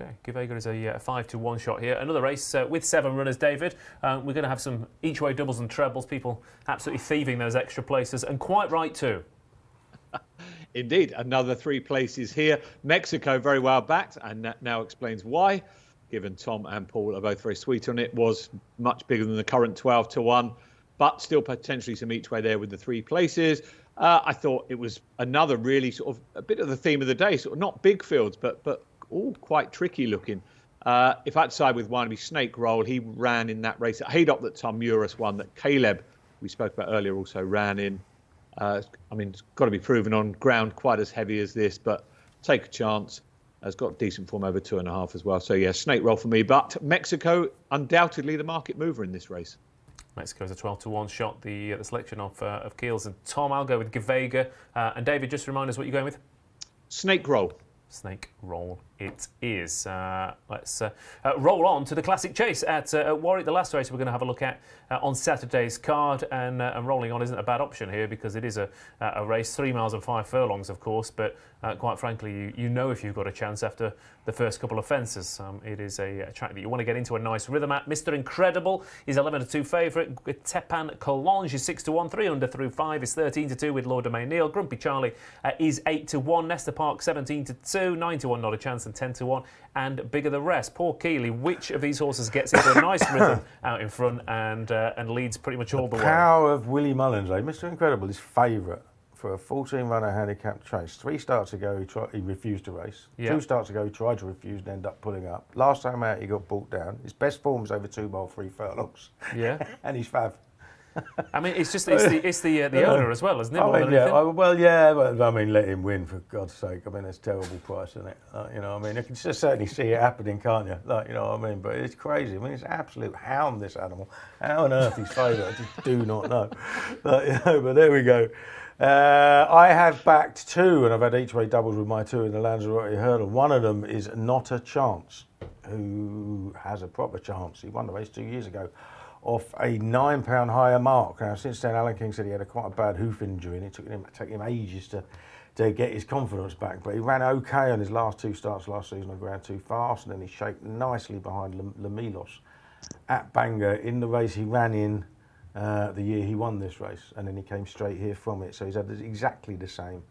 Okay, Givega is a 5-1 shot here. Another race with 7 runners, David. We're going to have some each-way doubles and trebles. People absolutely thieving those extra places, and quite right too. Indeed, another 3 places here. Mexico very well backed, and that now explains why. Given Tom and Paul are both very sweet on it, was much bigger than the current 12-1, but still potentially some each way there with the 3 places. I thought it was another really sort of a bit of the theme of the day, sort of not big fields, but all quite tricky looking. If I had to side with one, it'd be Snake Roll. He ran in that race at Haydock that Tom Muris won, that Caleb, we spoke about earlier, also ran in. I mean, it's got to be proven on ground quite as heavy as this, but take a chance. Has got decent form over 2.5 as well. So, yeah, Snake Roll for me. But Mexico, undoubtedly the market mover in this race. Mexico is a 12-1 shot, the selection of Keels. And Tom, I'll go with Givega. And David, just remind us what you're going with. Snake Roll. Snake Roll it is. Let's roll on to the Classic Chase at Warwick. The last race we're going to have a look at on Saturday's card, and rolling on isn't a bad option here because it is a race 3 miles and 5 furlongs, of course, but quite frankly, you know if you've got a chance after the first couple of fences. It is a track that you want to get into a nice rhythm at. Mr. Incredible is 11-2 favourite. With Tepan Collonge is 6-1. 3 under through 5 is 13-2 with Lord Domain Neil. Grumpy Charlie is 8-1. Nesta Park 17-2. 9-1 Not a Chance, and 10-1. And Bigger the Rest. Poor Kealy. Which of these horses gets into a nice rhythm out in front and leads pretty much all the way? Power of Willie Mullins, Mr. Incredible is favourite for a 14-runner handicapped chase. 3 starts ago, he refused to race. Yeah. 2 starts ago, he tried to refuse and ended up pulling up. Last time out, he got brought down. His best form is over 2 mile 3 furlongs. Yeah. And he's fav. I mean, it's the owner as well, isn't it? I mean, let him win, for God's sake. I mean, it's a terrible price, isn't it? You can just certainly see it happening, can't you? But it's crazy. I mean, it's an absolute hound, this animal. How on earth he's favourite, I just do not know. But there we go. I have backed 2, and I've had each way doubles with my 2 in the Lanzarote hurdle. One of them is Not a Chance, who has a proper chance. He won the race 2 years ago off a £9 higher mark. Now, since then, Alan King said he had quite a bad hoof injury, and it took him ages to get his confidence back. But he ran okay on his last 2 starts last season on ground too fast, and then he shaped nicely behind Lamilos at Bangor in the race he ran in the year he won this race, and then he came straight here from it. So he's had exactly the same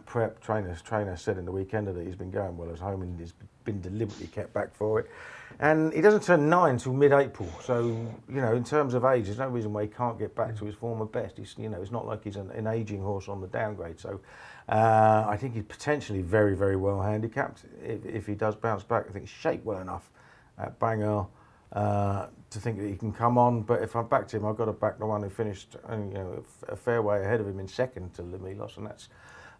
prep. Trainer said in the weekender that he's been going well at home and he's been deliberately kept back for it. And he doesn't turn 9 till mid-April, so in terms of age, there's no reason why he can't get back to his former best. He's it's not like he's an ageing horse on the downgrade. So I think he's potentially very, very well handicapped if he does bounce back. I think he's shaped well enough at Bangor to think that he can come on. But if I backed him, I've got to back the one who finished a fair way ahead of him in second to Lemilos, and that's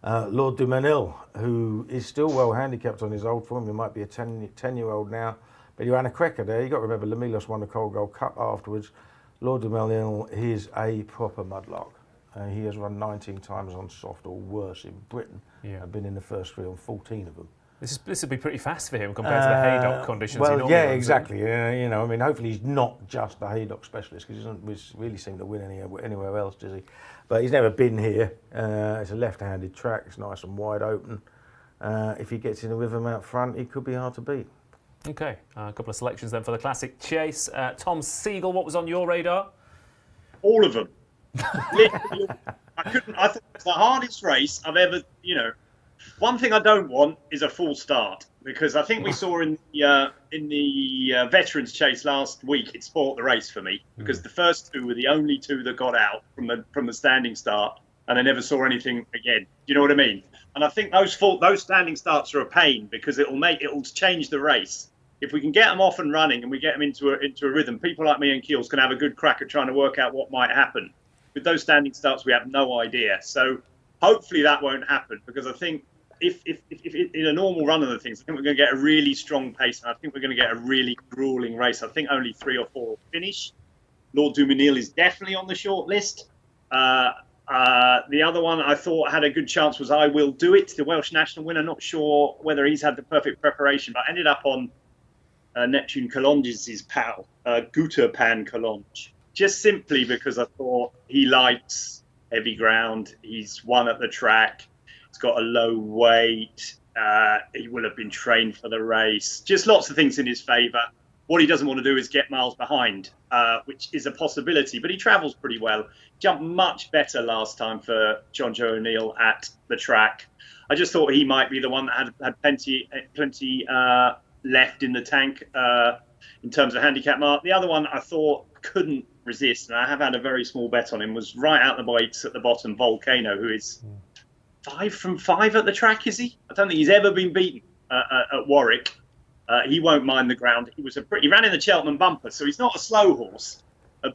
Lord du Mesnil, who is still well handicapped on his old form. He might be a 10-year-old now. But he ran a cracker there. You've got to remember, Lemilos won the Cold Gold Cup afterwards. Lord du Mesnil, he is a proper mudlark. He has run 19 times on soft or worse in Britain. And been in the first 3 on 14 of them. This would be pretty fast for him compared to the Haydock conditions. Well, yeah, exactly. Hopefully he's not just the Haydock specialist, because he doesn't really seem to win anywhere else, does he? But he's never been here. It's a left-handed track. It's nice and wide open. If he gets in the rhythm out front, he could be hard to beat. Okay, a couple of selections then for the Classic Chase. Tom Segal, what was on your radar? All of them. Literally, I thought it was the hardest race I've ever, One thing I don't want is a full start, because I think we saw in the Veterans Chase last week, it spoilt the race for me, because the first 2 were the only 2 that got out from the standing start, and I never saw anything again. Do you know what I mean? And I think those standing starts are a pain, because it'll change the race. If we can get them off and running and we get them into a rhythm, people like me and Keels can have a good crack at trying to work out what might happen. With those standing starts, we have no idea. So hopefully that won't happen, because I think if in a normal run of the things, I think we're going to get a really strong pace, and I think we're going to get a really grueling race. I think only 3 or 4 will finish. Lord du Mesnil is definitely on the short list. The other one I thought had a good chance was I Will Do It, the Welsh national winner. Not sure whether he's had the perfect preparation, but ended up on Neptune Collonges' pal, Pan Collonge, just simply because I thought he likes heavy ground. He's won at the track. He's got a low weight. He will have been trained for the race. Just lots of things in his favour. What he doesn't want to do is get miles behind, which is a possibility, but he travels pretty well. Jumped much better last time for John Joe O'Neill at the track. I just thought he might be the one that had plenty left in the tank in terms of handicap mark. The other one I thought couldn't resist, and I have had a very small bet on him, was right out the weights at the bottom, Volcano, who is 5 from 5 at the track, is he? I don't think he's ever been beaten at Warwick. He won't mind the ground. He ran in the Cheltenham bumper, so he's not a slow horse.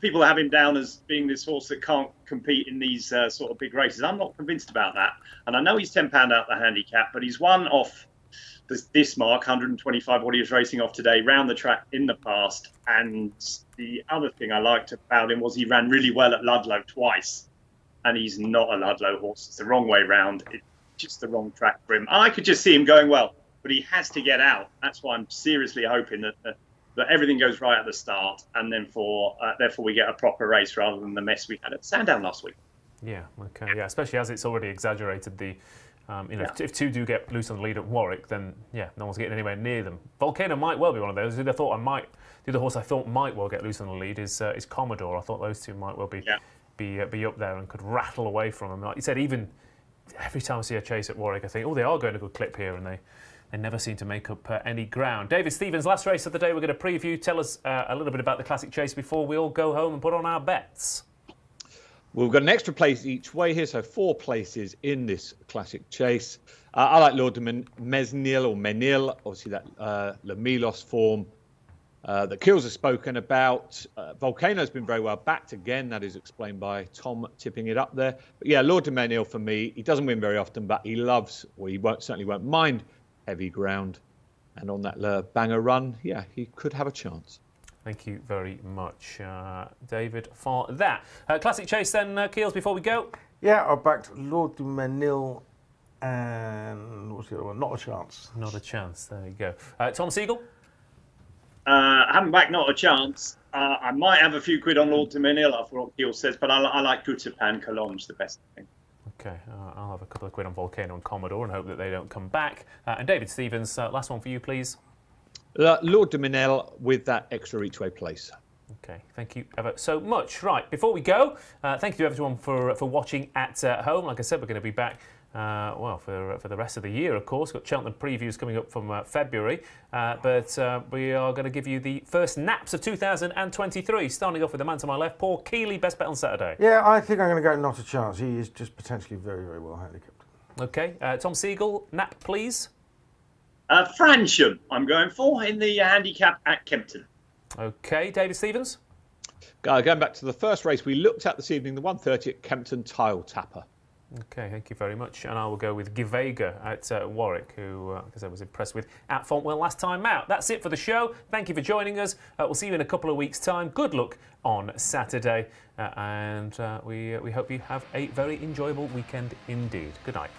People have him down as being this horse that can't compete in these sort of big races. I'm not convinced about that. And I know he's £10 out the handicap, but he's won off this mark, 125, what he was racing off today, round the track in the past. And the other thing I liked about him was he ran really well at Ludlow twice. And he's not a Ludlow horse. It's the wrong way round. It's just the wrong track for him. I could just see him going well, but he has to get out. That's why I'm seriously hoping that everything goes right at the start, and then therefore we get a proper race rather than the mess we had at Sandown last week. Yeah, okay, yeah, especially as it's already exaggerated the. If 2 do get loose on the lead at Warwick, then no one's getting anywhere near them. Volcano might well be one of those. The other horse I thought might well get loose on the lead is Commodore. I thought those 2 might well be up there and could rattle away from him. Like you said, even every time I see a chase at Warwick, I think, they are going a good clip here, and they never seem to make up any ground. David Stevens, last race of the day we're going to preview. Tell us a little bit about the Classic Chase before we all go home and put on our bets. Well, we've got an extra place each way here, so 4 places in this Classic Chase. I like Lord du Mesnil or Menil, obviously that Lemilos form that Keels has spoken about. Volcano's been very well backed again. That is explained by Tom tipping it up there. But yeah, Lord du Mesnil for me. He doesn't win very often, but he loves, or he certainly won't mind heavy ground. And on that banger run, he could have a chance. Thank you very much, David, for that. Classic Chase then, Keels, before we go. Yeah, I backed Lord du Mesnil and what's the other one? Not a Chance. Not a Chance, there you go. Tom Segal? I haven't backed Not a Chance. I might have a few quid on Lord du Mesnil after what Keels says, but I like Pan Collonge the best thing. Okay, I'll have a couple of quid on Volcano and Commodore and hope that they don't come back. And David Stevens, last one for you, please. Lord du Mesnil with that extra each way place. Okay, thank you ever so much. Right, before we go, thank you to everyone for watching at home. Like I said, we're going to be back well, for the rest of the year, of course. Got Cheltenham previews coming up from February, but we are going to give you the first naps of 2023. Starting off with the man to my left, Paul Kealy, best bet on Saturday. Yeah, I think I'm going to go not a chance. He is just potentially very, very well handicapped. Okay, Tom Segal, nap, please. Fransham, I'm going for in the handicap at Kempton. Okay, David Stevens. Going back to the first race we looked at this evening, the 1:30 at Kempton Tile Tapper. Okay, thank you very much. And I will go with Givega at Warwick, who, because I was impressed with at Fontwell last time out. That's it for the show. Thank you for joining us. We'll see you in a couple of weeks' time. Good luck on Saturday. And we hope you have a very enjoyable weekend indeed. Good night.